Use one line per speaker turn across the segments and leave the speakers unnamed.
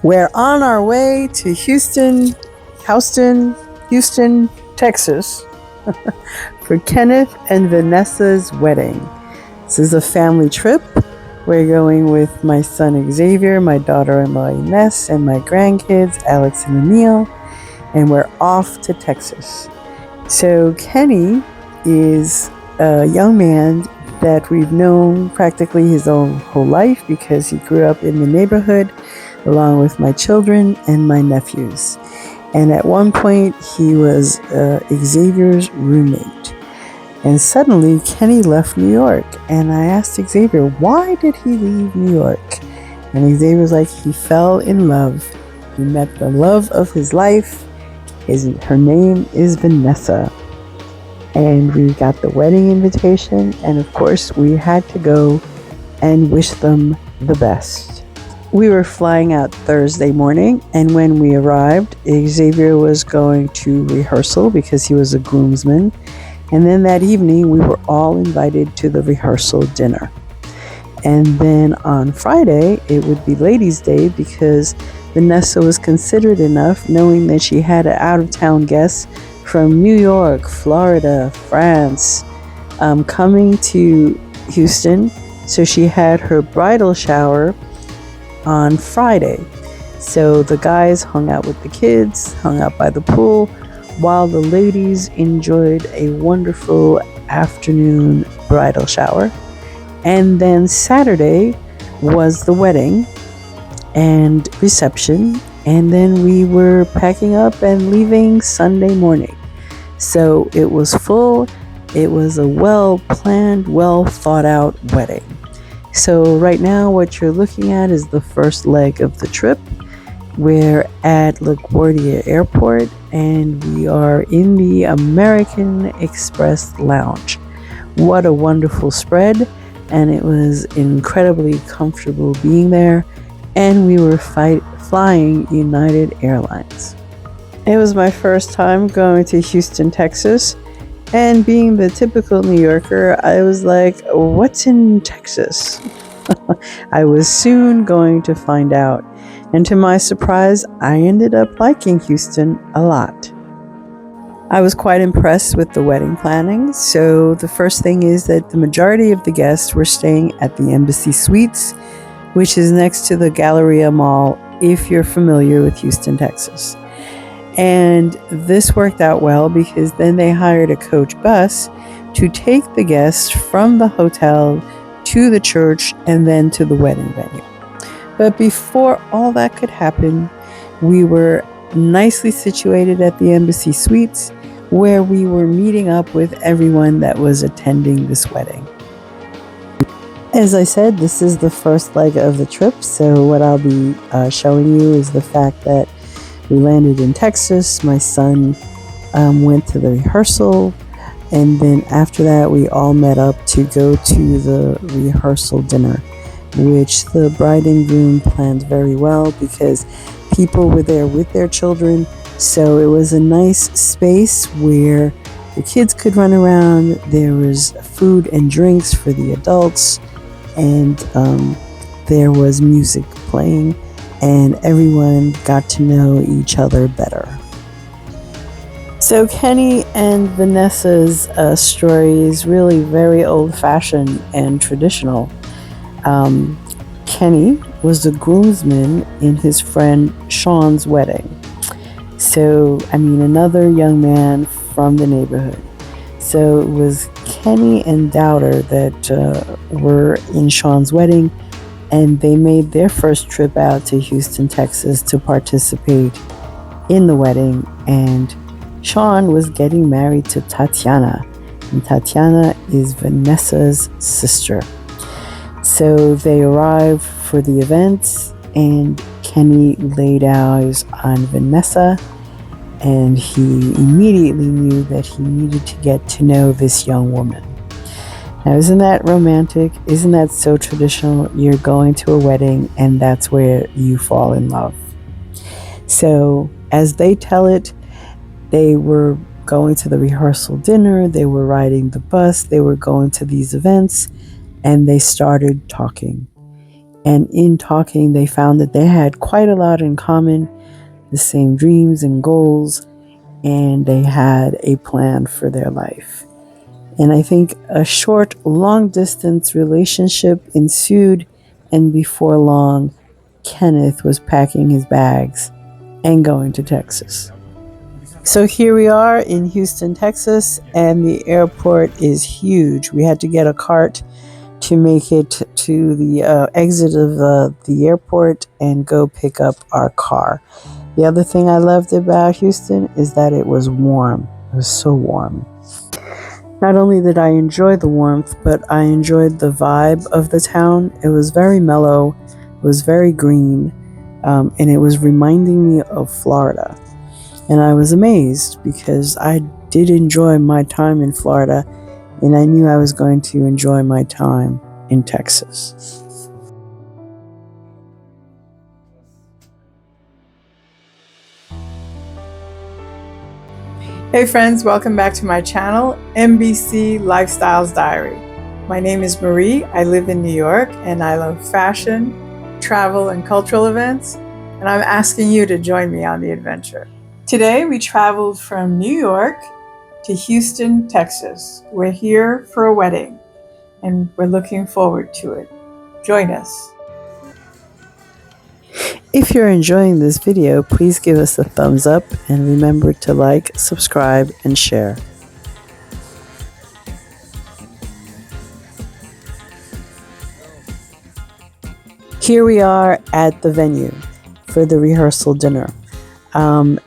We're on our way to Houston, Texas for Kenneth and Vanessa's wedding. This is a family trip. We're going with my son Xavier, my daughter-in-law Ines, and my grandkids Alex and Emil, and we're off to Texas. So Kenny is a young man that we've known practically his whole life because he grew up in the neighborhood along with my children and my nephews. And at one point he was Xavier's roommate. And suddenly Kenny left New York, and I asked Xavier, why did he leave New York? And Xavier's like, he fell in love. He met the love of his life. Her name is Vanessa. And we got the wedding invitation, and of course we had to go and wish them the best. We were flying out Thursday morning, and when we arrived, Xavier was going to rehearsal because he was a groomsman. And then that evening, we were all invited to the rehearsal dinner. And then on Friday, it would be Ladies' Day because Vanessa was considerate enough, knowing that she had an out-of-town guest from New York, Florida, France, coming to Houston. So she had her bridal shower on Friday. So the guys hung out with the kids, hung out by the pool, while the ladies enjoyed a wonderful afternoon bridal shower. And then Saturday was the wedding and reception, and then we were packing up and leaving Sunday morning. So it was full. It was a well-planned, well-thought-out wedding. So right now what you're looking at is the first leg of the trip. We're at LaGuardia Airport, and we are in the American Express Lounge. What a wonderful spread, and it was incredibly comfortable being there, and we were flying United Airlines. It was my first time going to Houston, Texas, and being the typical New Yorker, I was like, what's in Texas? I was soon going to find out. And to my surprise, I ended up liking Houston a lot. I was quite impressed with the wedding planning. So the first thing is that the majority of the guests were staying at the Embassy Suites, which is next to the Galleria Mall, if you're familiar with Houston, Texas. And this worked out well because then they hired a coach bus to take the guests from the hotel to the church and then to the wedding venue. But before all that could happen, we were nicely situated at the Embassy Suites, where we were meeting up with everyone that was attending this wedding. As I said, this is the first leg of the trip, so what I'll be showing you is the fact that we landed in Texas. My son went to the rehearsal, and then after that we all met up to go to the rehearsal dinner, which the bride and groom planned very well because people were there with their children. So it was a nice space where the kids could run around. There was food and drinks for the adults, and there was music playing, and everyone got to know each other better. So Kenny and Vanessa's story is really very old-fashioned and traditional. Kenny was the groomsman in his friend Sean's wedding. So, another young man from the neighborhood. So it was Kenny and Dowder that were in Sean's wedding, and they made their first trip out to Houston, Texas to participate in the wedding. And Sean was getting married to Tatiana, and Tatiana is Vanessa's sister. So they arrived for the event, and Kenny laid eyes on Vanessa, and he immediately knew that he needed to get to know this young woman. Now, isn't that romantic? Isn't that so traditional? You're going to a wedding, and that's where you fall in love. So as they tell it, they were going to the rehearsal dinner, they were riding the bus, they were going to these events, and they started talking. And in talking, they found that they had quite a lot in common, the same dreams and goals, and they had a plan for their life. And I think a short, long-distance relationship ensued, and before long, Kenneth was packing his bags and going to Texas. So here we are in Houston, Texas, and the airport is huge. We had to get a cart to make it to the exit of the airport and go pick up our car. The other thing I loved about Houston is that it was warm. It was so warm. Not only did I enjoy the warmth, but I enjoyed the vibe of the town. It was very mellow, it was very green, and it was reminding me of Florida. And I was amazed because I did enjoy my time in Florida, and I knew I was going to enjoy my time in Texas.
Hey friends, welcome back to my channel, MBC Lifestyles Diary. My name is Marie, I live in New York, and I love fashion, travel, and cultural events, and I'm asking you to join me on the adventure. Today we traveled from New York to Houston, Texas. We're here for a wedding, and we're looking forward to it. Join us.
If you're enjoying this video, please give us a thumbs up and remember to like, subscribe, and share. Here we are at the venue for the rehearsal dinner.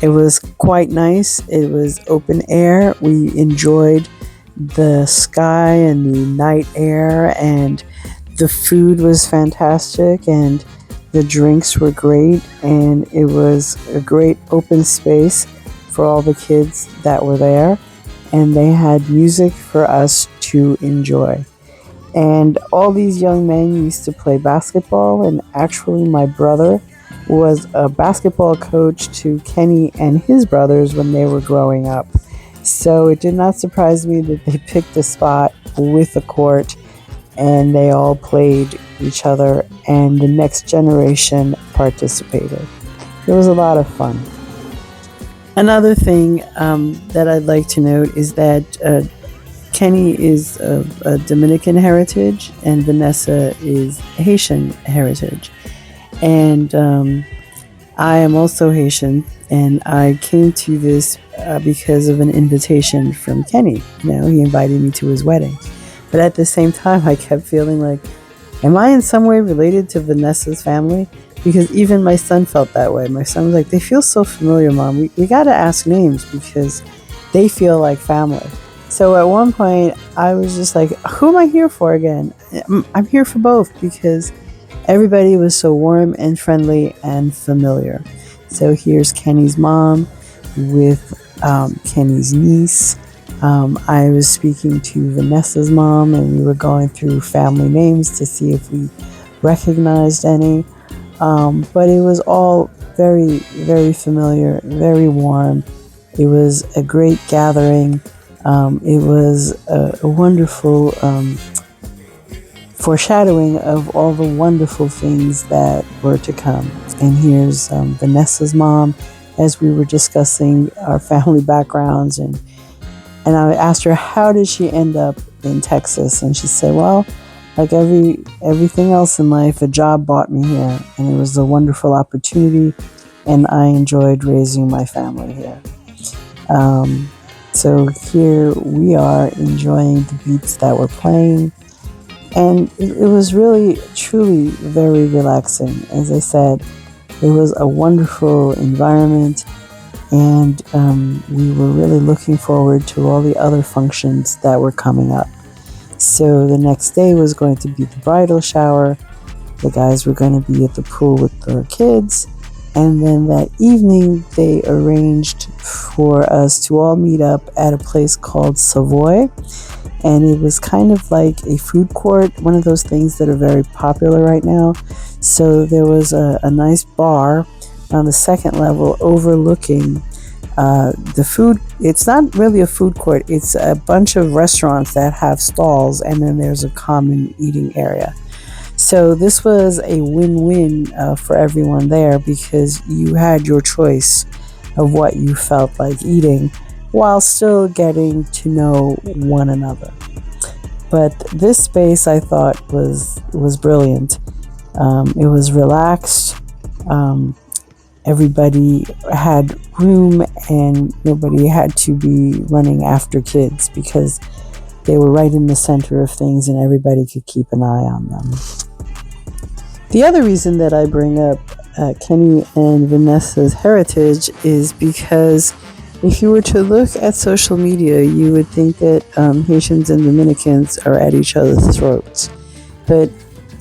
It was quite nice. It was open air. We enjoyed the sky and the night air, and the food was fantastic, and the drinks were great, and it was a great open space for all the kids that were there, and they had music for us to enjoy. And all these young men used to play basketball, and actually my brother was a basketball coach to Kenny and his brothers when they were growing up. So it did not surprise me that they picked a spot with a court and they all played each other, and the next generation participated. It was a lot of fun. Another thing that I'd like to note is that Kenny is of a Dominican heritage and Vanessa is Haitian heritage. And I am also Haitian, and I came to this because of an invitation from Kenny. You know, he invited me to his wedding. But at the same time, I kept feeling like, am I in some way related to Vanessa's family? Because even my son felt that way. My son was like, they feel so familiar, Mom. We got to ask names because they feel like family. So at one point, I was just like, who am I here for again? I'm here for both because everybody was so warm and friendly and familiar. So here's Kenny's mom with Kenny's niece. I was speaking to Vanessa's mom, and we were going through family names to see if we recognized any. But it was all very, very familiar, very warm. It was a great gathering. It was a wonderful foreshadowing of all the wonderful things that were to come. And here's Vanessa's mom as we were discussing our family backgrounds, and I asked her, how did she end up in Texas? And she said, well, like everything else in life, a job brought me here, and it was a wonderful opportunity, and I enjoyed raising my family here. So here we are enjoying the beats that were playing, and it was really, truly very relaxing. As I said, it was a wonderful environment, and we were really looking forward to all the other functions that were coming up. So the next day was going to be the bridal shower. The guys were going to be at the pool with their kids. And then that evening, they arranged for us to all meet up at a place called Savoy. And it was kind of like a food court, one of those things that are very popular right now. So there was a nice bar on the second level overlooking the food. It's not really a food court. It's a bunch of restaurants that have stalls, and then there's a common eating area. So this was a win-win for everyone there, because you had your choice of what you felt like eating while still getting to know one another. But this space, I thought, was brilliant. It was relaxed. Everybody had room, and nobody had to be running after kids, because they were right in the center of things and everybody could keep an eye on them. The other reason that I bring up Kenny and Vanessa's heritage is because if you were to look at social media, you would think that Haitians and Dominicans are at each other's throats. But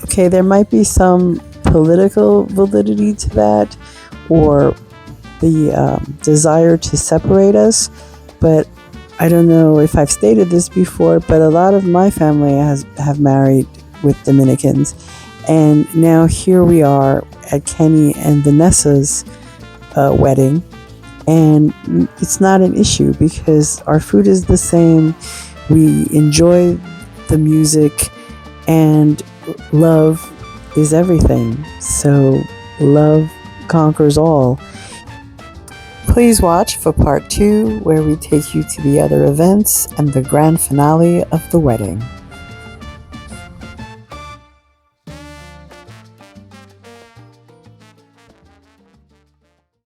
okay, there might be some political validity to that, or the desire to separate us, but I don't know if I've stated this before, but a lot of my family have married with Dominicans, and now here we are at Kenny and Vanessa's wedding, and it's not an issue because our food is the same, we enjoy the music, and love is everything. So love conquers all. Please watch for part 2, where we take you to the other events and the grand finale of the wedding.